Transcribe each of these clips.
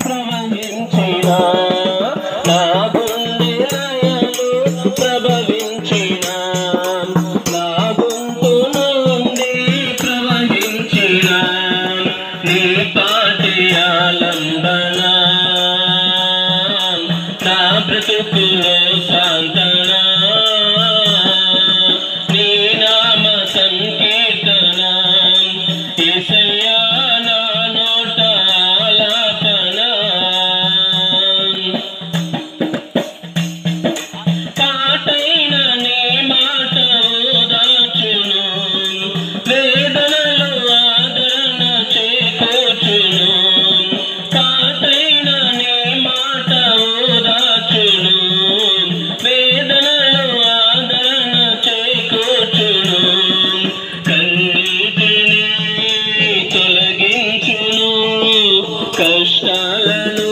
ప్రవహించిన నా గుండె లయలు ప్రభవించిన నా గొంతు నుండి ప్రవహించిన నీ పాటి ఆలంబన నా బ్రతుకులో సాంతన నీ నామ సంకీర్తన యేసయ్యా నా నోట ఆలాపన పాటైన నీ మాట ఓదార్చును వేదనలో ఆదరణ చేకూర్చును పాటైన నీ మాట ఓదార్చును వేదనలో ఆదరణ చేకూర్చును కన్నీటిని తొలగించును కష్టాలను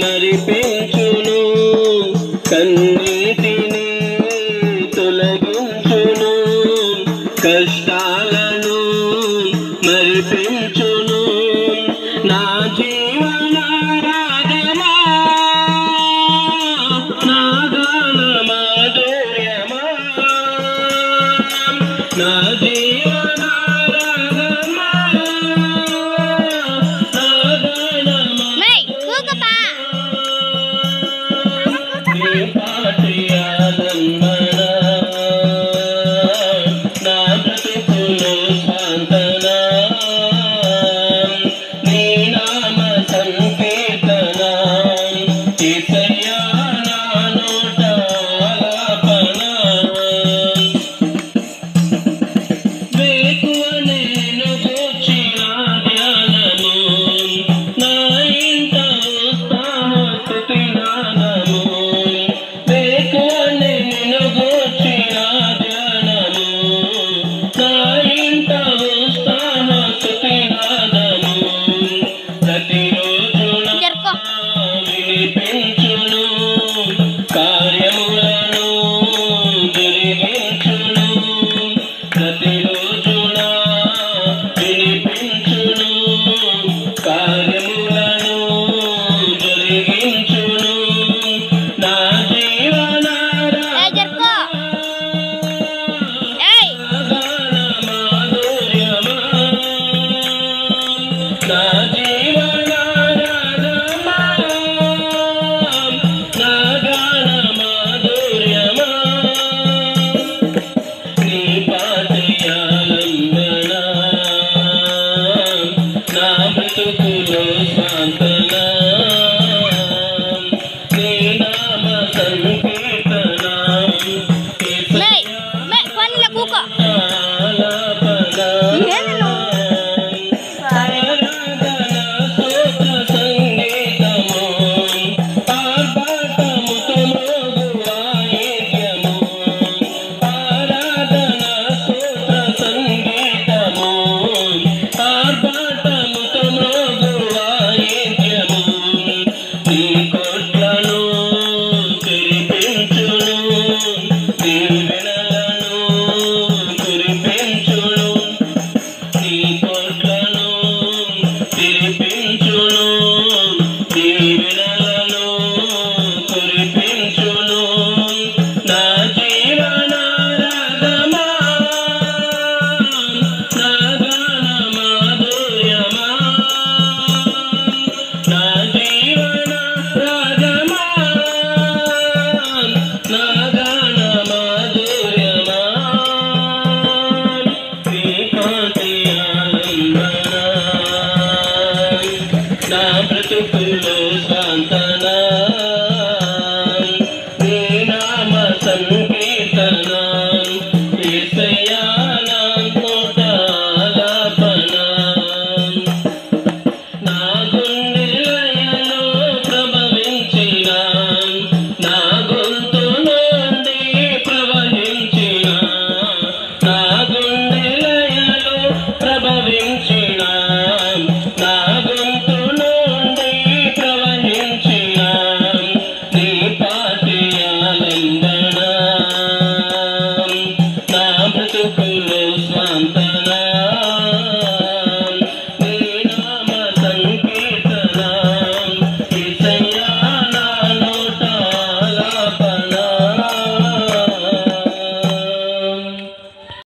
మరిపించును కన్నీటిని తొలగించును కష్టాలను మరిపించును నా జీవనారాధమా నా గాన మాధుర్యమా నా జీవనారాధమా నా గాన మాధుర్యమా నీ పాటి ఆలంబన నా బ్రతుకులో సాంతన నీ నామ సంకీర్తన యేసయ్యా నా నోట ఆలాపన వేకువ నేను కూర్చిన ధ్యానము నా ఇంట ఉత్సాహ స్తుతి నాదము వేకువ నేను కూర్చిన ధ్యానము నా ఇంట ఉత్సాహ స్తుతి నాదము ప్రతిరోజు నా వినిపించును కార్యములను జరిగించును ప్రతిరోజు నా వినిపించును కార్యములను జరిగించును నా జీవనారాధమా గాన మాధుర్యమా నా జీవనారాధమా నా గాన మాధుర్యమా నీ పాటి ఆలంబన నా బ్రతుకులో సాంతన నీ నామ సంకీర్తన ఆలాపన ఆరాధన స్తోత్ర సంగీతము ఆర్భాటముతో మోగు వాయిద్యము ఆరాధన స్తోత్ర సంగీతము ఆర్భాటముతో మోగు వాయిద్యము నీ కోట్లను తెరిపించును దీవెనలను కురిపించును నీ కోట్లను తెరిపించును దీవెనలను కురిపించును నా జీవనారాధమా నా గాన మాధుర్యమా నా జీవనారాధమా నా గాన మాధుర్యమా నీ పాటి ఆలంబన నా బ్రతుకులో